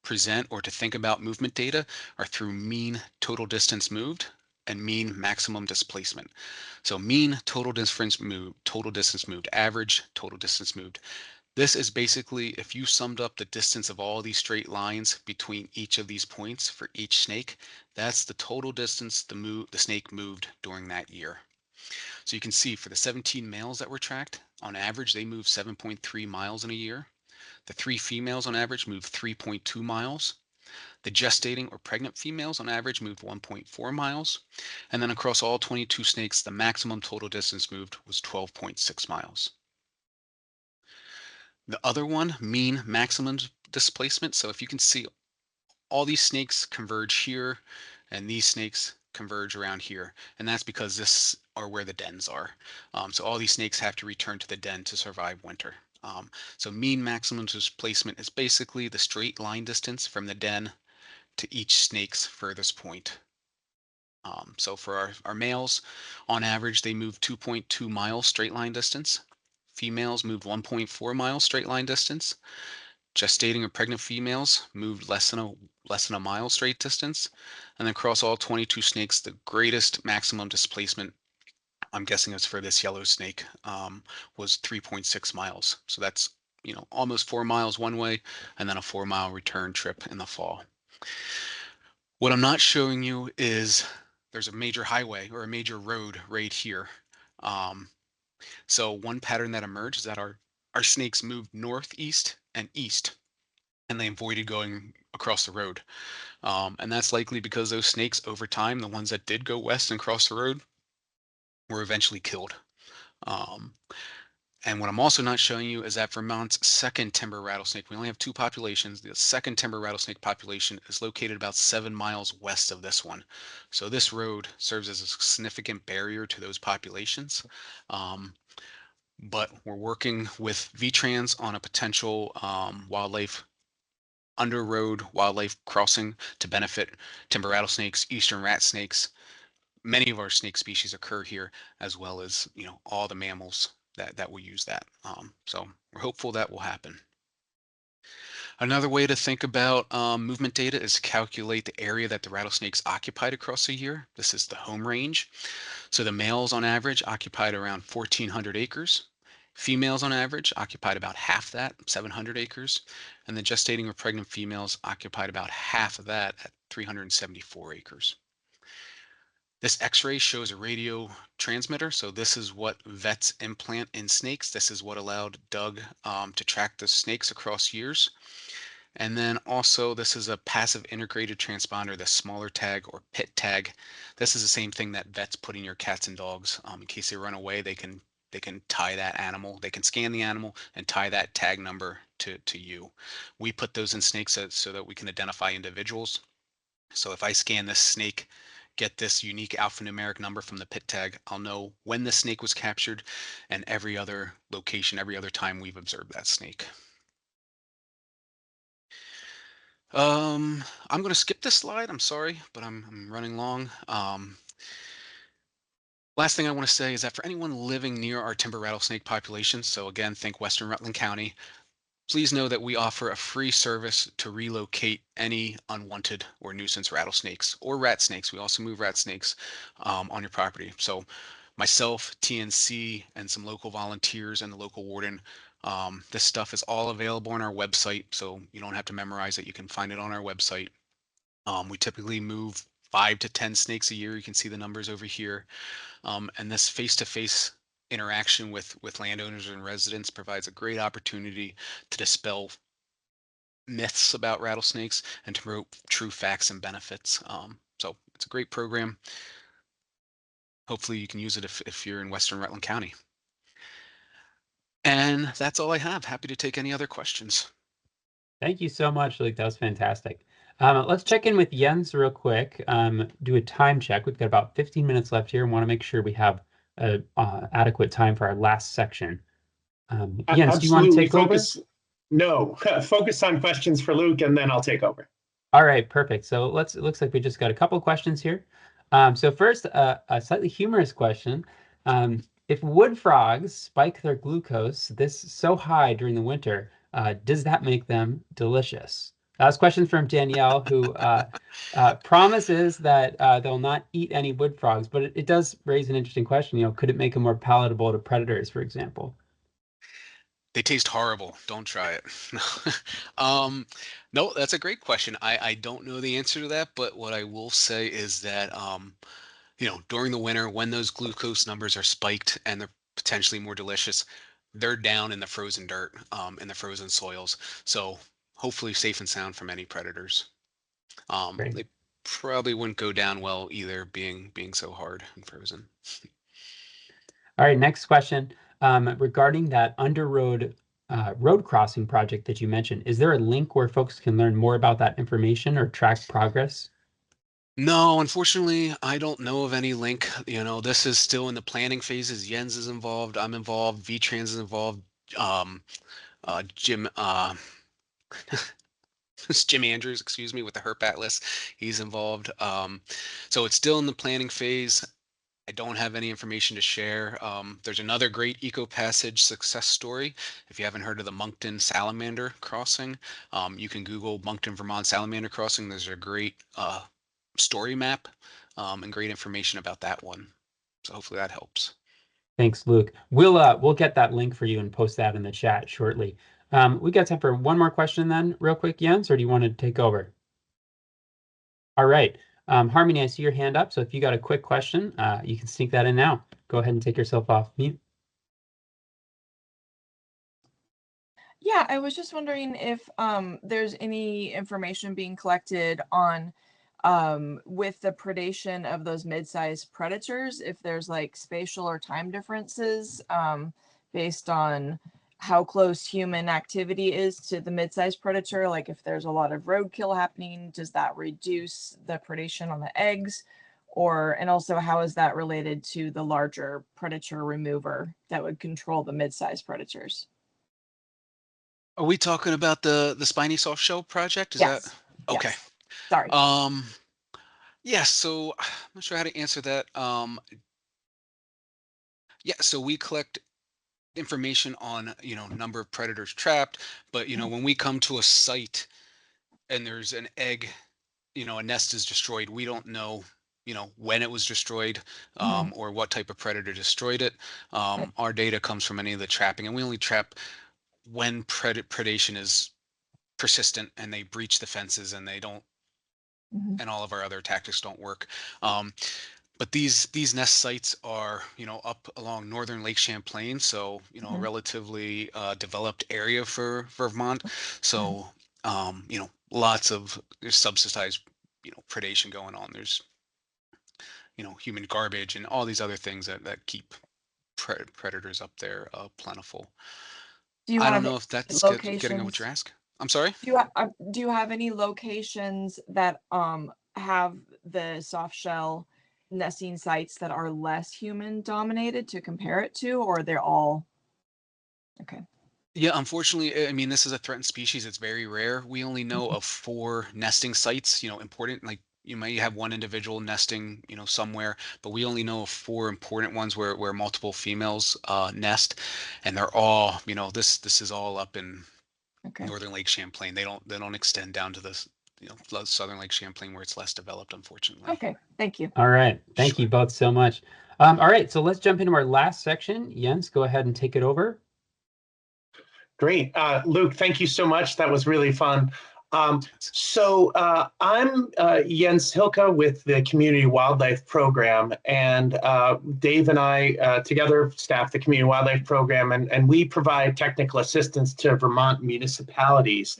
present or to think about movement data are through mean total distance moved and mean maximum displacement. So mean total distance moved, average total distance moved. This is basically if you summed up the distance of all these straight lines between each of these points for each snake, that's the total distance the snake moved during that year. So you can see for the 17 males that were tracked, on average they moved 7.3 miles in a year. The 3 females on average moved 3.2 miles. The gestating or pregnant females on average moved 1.4 miles. And then across all 22 snakes, the maximum total distance moved was 12.6 miles. The other one, mean maximum displacement. So if you can see, all these snakes converge here, and these snakes converge around here. And that's because this are where the dens are. So all these snakes have to return to the den to survive winter. So mean maximum displacement is basically the straight line distance from the den to each snake's furthest point. So for our males, on average, they move 2.2 miles straight line distance. Females moved 1.4 miles straight line distance. Gestating or pregnant females moved less than a mile straight distance. And then across all 22 snakes, the greatest maximum displacement, I'm guessing it's for this yellow snake, was 3.6 miles. So that's, almost 4 miles one way, and then a 4-mile return trip in the fall. What I'm not showing you is there's a major highway or a major road right here. So one pattern that emerged is that our snakes moved northeast and east, and they avoided going across the road. And that's likely because those snakes, over time, the ones that did go west and cross the road, were eventually killed. Um, and what I'm also not showing you is that Vermont's second timber rattlesnake, we only have 2 populations. The second timber rattlesnake population is located about 7 miles west of this one. So this road serves as a significant barrier to those populations. But we're working with VTrans on a potential under-road wildlife crossing to benefit timber rattlesnakes, eastern rat snakes. Many of our snake species occur here, as well as all the mammals that will use that. So we're hopeful that will happen. Another way to think about movement data is to calculate the area that the rattlesnakes occupied across a year. This is the home range. So the males on average occupied around 1,400 acres. Females on average occupied about half that, 700 acres. And the gestating or pregnant females occupied about half of that at 374 acres. This X-ray shows a radio transmitter. So this is what vets implant in snakes. This is what allowed Doug to track the snakes across years. And then also this is a passive integrated transponder, the smaller tag or pit tag. This is the same thing that vets put in your cats and dogs. In case they run away, they can tie that animal. They can scan the animal and tie that tag number to you. We put those in snakes so that we can identify individuals. So if I scan this snake, get this unique alphanumeric number from the pit tag, I'll know when the snake was captured and every other location, every other time we've observed that snake. I'm going to skip this slide. I'm sorry, but I'm running long. Last thing I want to say is that for anyone living near our timber rattlesnake population, so again, think Western Rutland County, please know that we offer a free service to relocate any unwanted or nuisance rattlesnakes or rat snakes. We also move rat snakes on your property. So myself, TNC, and some local volunteers and the local warden, this stuff is all available on our website. So you don't have to memorize it. You can find it on our website. We typically move 5 to 10 snakes a year. You can see the numbers over here. And this face-to-face interaction with landowners and residents provides a great opportunity to dispel myths about rattlesnakes and to promote true facts and benefits. So it's a great program. Hopefully you can use it if you're in Western Rutland County. And that's all I have. Happy to take any other questions. Thank you so much, Luke. That was fantastic. Let's check in with Jens real quick, do a time check. We've got about 15 minutes left here and want to make sure we have adequate time for our last section. Jens, do you want to Absolutely. take over? No, focus on questions for Luke, and then I'll take over. All right, perfect. So it looks like we just got a couple questions here. So first, a slightly humorous question. If wood frogs spike their glucose this so high during the winter, does that make them delicious? That's a question from Danielle, who promises that they'll not eat any wood frogs, but it does raise an interesting question. You know, could it make them more palatable to predators, for example? They taste horrible. Don't try it. um, no, that's a great question. I don't know the answer to that, but what I will say is that during the winter when those glucose numbers are spiked and they're potentially more delicious, they're down in the frozen dirt, in the frozen soils. So hopefully safe and sound from any predators. Great. They probably wouldn't go down well either, being so hard and frozen. All right, next question. Regarding that underroad road crossing project that you mentioned, is there a link where folks can learn more about that information or track progress? No, unfortunately, I don't know of any link. This is still in the planning phases. Jens is involved. I'm involved. VTrans is involved. Um, Jim, it's Jim Andrews, excuse me, with the Herp Atlas. He's involved. So it's still in the planning phase. I don't have any information to share. There's another great Eco Passage success story. If you haven't heard of the Moncton Salamander Crossing, you can Google Moncton, Vermont Salamander Crossing. There's a great story map and great information about that one. So hopefully that helps. Thanks, Luke. We'll get that link for you and post that in the chat shortly. We got time for one more question then, real quick, Jens, or do you want to take over? All right. Harmony, I see your hand up, so if you got a quick question, you can sneak that in now. Go ahead and take yourself off mute. Yeah, I was just wondering if there's any information being collected on with the predation of those mid-sized predators, if there's like spatial or time differences based on how close human activity is to the mid-sized predator. Like if there's a lot of roadkill happening, does that reduce the predation on the eggs? And also how is that related to the larger predator remover that would control the mid-sized predators? Are we talking about the Spiny Softshell project? Is that Yes. okay? Yes. Sorry. Yeah, so I'm not sure how to answer that. Yeah, so we collect information on, number of predators trapped, but when we come to a site and there's an egg, a nest is destroyed, we don't know, when it was destroyed, or what type of predator destroyed it. Our data comes from any of the trapping, and we only trap when predation is persistent and they breach the fences and they don't, and all of our other tactics don't work. But these nest sites are, up along northern Lake Champlain, so a relatively developed area for Vermont. So lots of there's subsidized predation going on. There's human garbage and all these other things that keep predators up there plentiful. Do you I don't have know if that's getting at what you're locations? asking. I'm sorry. Do you have any locations that have the soft shell nesting sites that are less human dominated to compare it to, or they're all okay? Yeah, unfortunately, I mean, this is a threatened species. It's very rare. We only know of 4 nesting sites, important. Like you might have one individual nesting, somewhere, but we only know of 4 important ones where multiple females nest, and they're all, this is all up in Okay. northern Lake Champlain. They don't extend down to the, southern Lake Champlain where it's less developed, unfortunately. Okay. Thank you. All right. Thank Sure. you both so much. All right, so let's jump into our last section. Jens, go ahead and take it over. Great. Luke, thank you so much. That was really fun. I'm Jens Hilke with the Community Wildlife Program, and Dave and I together staff the Community Wildlife Program, and we provide technical assistance to Vermont municipalities.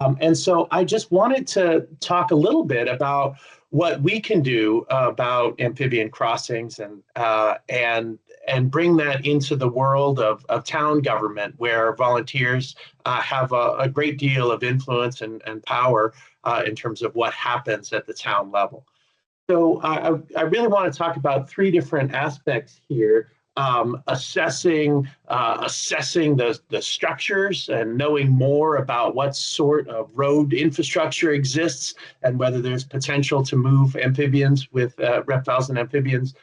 And so I just wanted to talk a little bit about what we can do about amphibian crossings and bring that into the world of town government, where volunteers have a great deal of influence and power in terms of what happens at the town level. So I really want to talk about 3 different aspects here. assessing the structures and knowing more about what sort of road infrastructure exists and whether there's potential to move amphibians with reptiles and amphibians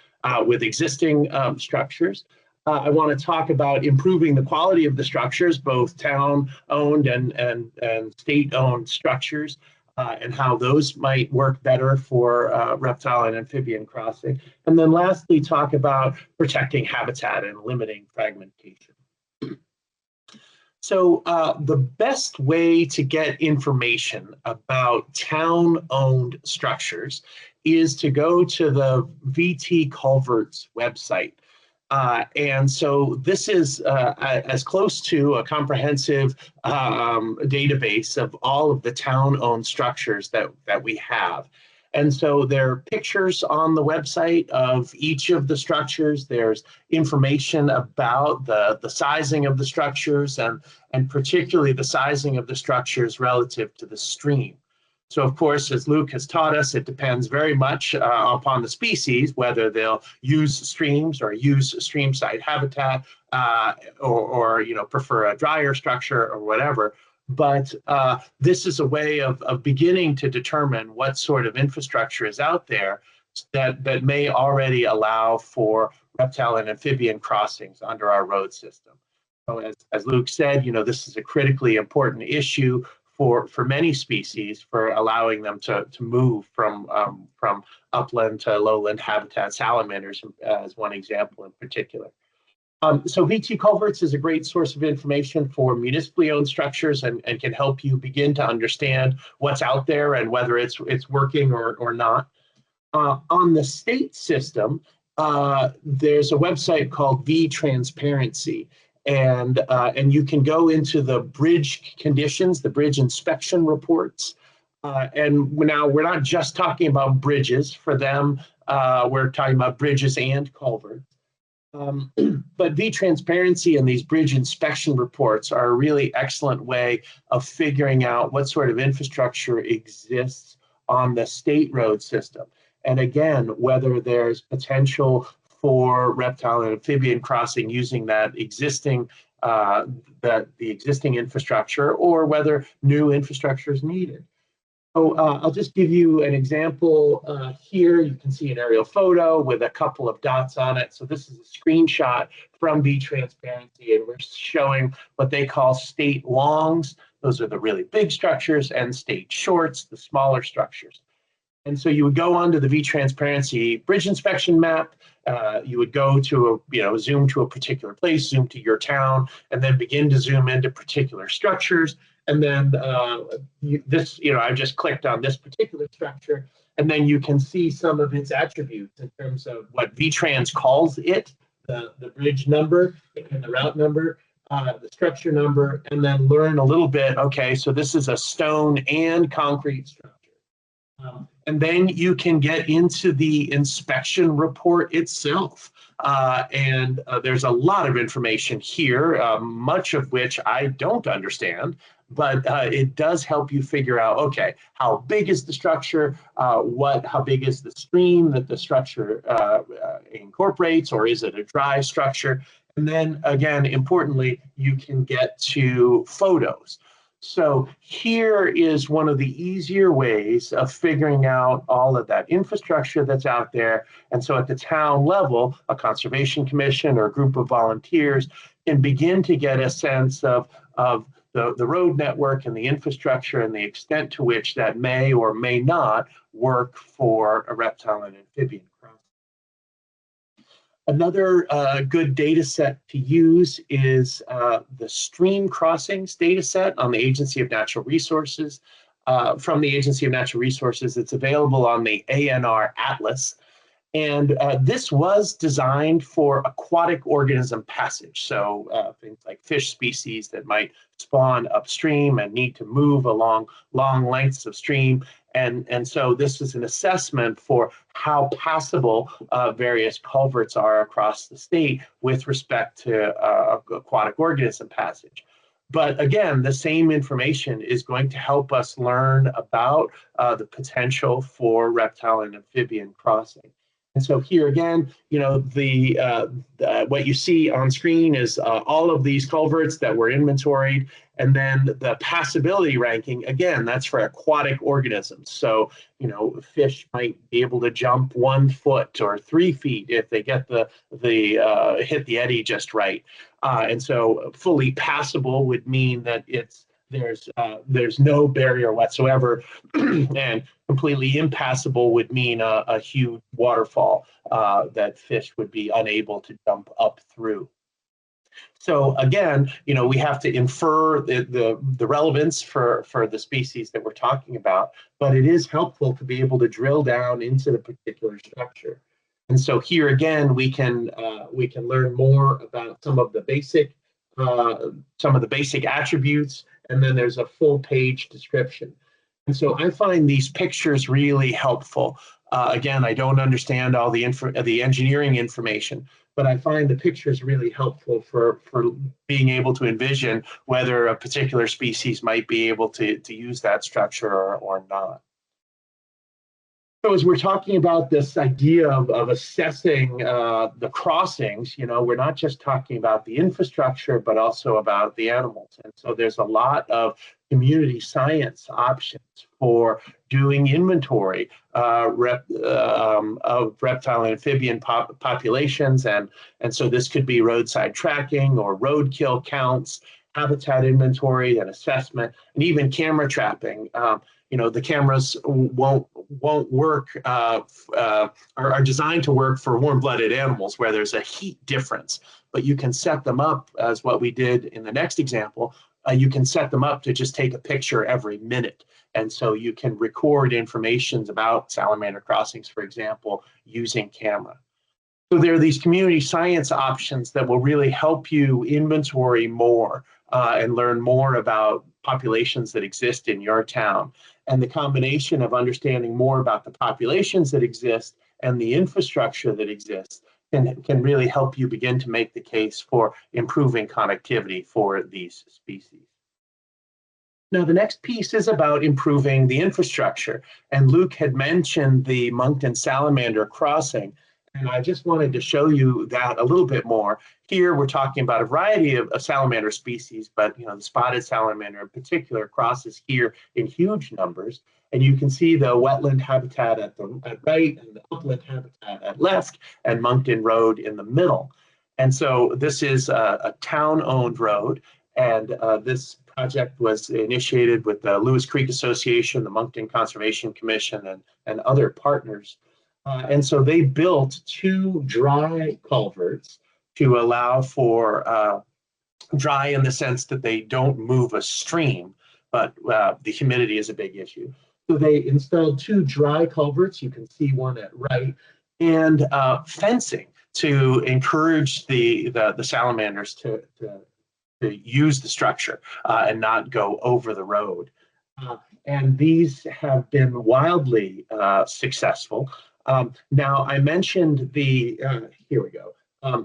with existing structures. I want to talk about improving the quality of the structures, both town-owned and state-owned structures, and how those might work better for reptile and amphibian crossing. And then lastly, talk about protecting habitat and limiting fragmentation. So the best way to get information about town-owned structures is to go to the VT Culverts website. And so this is as close to a comprehensive database of all of the town-owned structures that we have. And so there are pictures on the website of each of the structures. There's information about the sizing of the structures and particularly the sizing of the structures relative to the stream. So of course, as Luke has taught us, it depends very much upon the species, whether they'll use streams or use streamside habitat or prefer a drier structure or whatever. But this is a way of beginning to determine what sort of infrastructure is out there that may already allow for reptile and amphibian crossings under our road system. So as Luke said, this is a critically important issue for many species, for allowing them to move from upland to lowland habitat, salamanders as one example in particular. So VT Culverts is a great source of information for municipally owned structures and can help you begin to understand what's out there and whether it's working or not. On the state system, there's a website called V-Transparency. And you can go into the bridge conditions, the bridge inspection reports. And now we're not just talking about bridges. For them, we're talking about bridges and culverts. But V-Transparency and these bridge inspection reports are a really excellent way of figuring out what sort of infrastructure exists on the state road system. And again, whether there's potential for reptile and amphibian crossing using that existing the existing infrastructure, or whether new infrastructure is needed. So I'll just give you an example here. You can see an aerial photo with a couple of dots on it. So this is a screenshot from V-Transparency, and we're showing what they call state longs. Those are the really big structures, and state shorts, the smaller structures. And so you would go onto the V-Transparency bridge inspection map. You would go to zoom to a particular place, zoom to your town, and then begin to zoom into particular structures. And then I just clicked on this particular structure, and then you can see some of its attributes in terms of what V-Trans calls it, the bridge number and the route number, the structure number, and then learn a little bit. Okay, so this is a stone and concrete structure. And then you can get into the inspection report itself. And there's a lot of information here, much of which I don't understand, but it does help you figure out, okay, how big is the structure? How big is the stream that the structure incorporates, or is it a dry structure? And then again, importantly, you can get to photos. So here is one of the easier ways of figuring out all of that infrastructure that's out there. And so at the town level, a conservation commission or a group of volunteers can begin to get a sense of the road network and the infrastructure and the extent to which that may or may not work for a reptile and amphibian crossing. Another good data set to use is the stream crossings data set on the Agency of Natural Resources. From the Agency of Natural Resources, it's available on the ANR Atlas. And this was designed for aquatic organism passage. So things like fish species that might spawn upstream and need to move along long lengths of stream. And so this is an assessment for how passable various culverts are across the state with respect to aquatic organism passage. But again, the same information is going to help us learn about the potential for reptile and amphibian crossing. And so here again, what you see on screen is all of these culverts that were inventoried, and then the passability ranking, again, that's for aquatic organisms. So, fish might be able to jump 1 foot or 3 feet if they get the hit the eddy just right. And so fully passable would mean that there's no barrier whatsoever, and completely impassable would mean a huge waterfall that fish would be unable to jump up through. So again, we have to infer the relevance for the species that we're talking about, but it is helpful to be able to drill down into the particular structure. And so here again, we can learn more about some of the basic attributes, and then there's a full page description. And so I find these pictures really helpful. Again, I don't understand all the engineering information, but I find the pictures really helpful for being able to envision whether a particular species might be able to use that structure or not. So as we're talking about this idea of assessing the crossings, we're not just talking about the infrastructure, but also about the animals. And so there's a lot of community science options for doing inventory of reptile and amphibian populations. And so this could be roadside tracking or roadkill counts, habitat inventory and assessment, and even camera trapping. The cameras won't work, are designed to work for warm-blooded animals where there's a heat difference, but you can set them up as what we did in the next example. You can set them up to just take a picture every minute. And so you can record information about salamander crossings, for example, using camera. So there are these community science options that will really help you inventory more and learn more about populations that exist in your town. And the combination of understanding more about the populations that exist and the infrastructure that exists can really help you begin to make the case for improving connectivity for these species. Now, the next piece is about improving the infrastructure. And Luke had mentioned the Moncton salamander crossing. And I just wanted to show you that a little bit more. Here, we're talking about a variety of salamander species, but the spotted salamander in particular crosses here in huge numbers. And you can see the wetland habitat at right and the upland habitat at left, and Moncton Road in the middle. And so this is a town-owned road, and this project was initiated with the Lewis Creek Association, the Moncton Conservation Commission, and other partners. And so they built 2 dry culverts to allow for dry in the sense that they don't move a stream, but the humidity is a big issue. So they installed 2 dry culverts. You can see one at right, and fencing to encourage the salamanders to use the structure and not go over the road. And these have been wildly successful. Now, I mentioned here we go.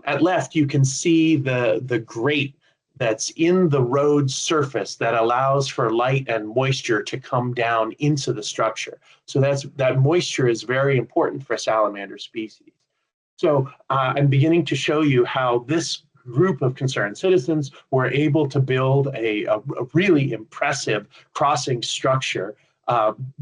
At left, you can see the grate that's in the road surface that allows for light and moisture to come down into the structure. So that moisture is very important for salamander species. So I'm beginning to show you how this group of concerned citizens were able to build a really impressive crossing structure,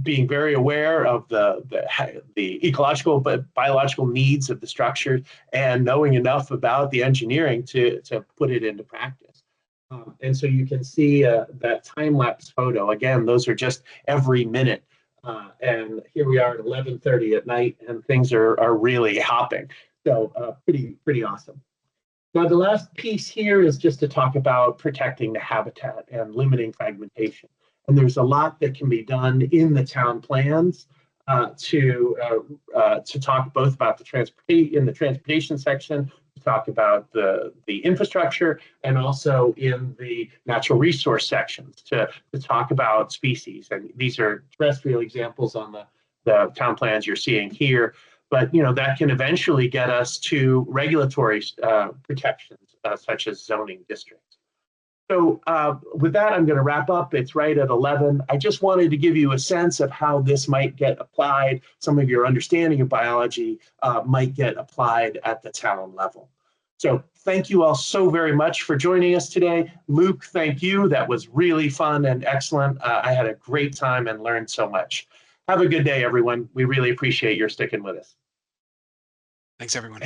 being very aware of the ecological but biological needs of the structure, and knowing enough about the engineering to put it into practice. And so you can see that time-lapse photo. Again, those are just every minute. And here we are at 11:30 at night, and things are really hopping. So pretty awesome. Now, the last piece here is just to talk about protecting the habitat and limiting fragmentation. And there's a lot that can be done in the town plans to talk both about the transportation section, to talk about the infrastructure, and also in the natural resource sections to talk about species. And these are terrestrial examples on the town plans you're seeing here. But that can eventually get us to regulatory protections, such as zoning districts. So with that, I'm going to wrap up. It's right at 11. I just wanted to give you a sense of how this might get applied. Some of your understanding of biology might get applied at the town level. So thank you all so very much for joining us today. Luke, thank you. That was really fun and excellent. I had a great time and learned so much. Have a good day, everyone. We really appreciate your sticking with us. Thanks, everyone.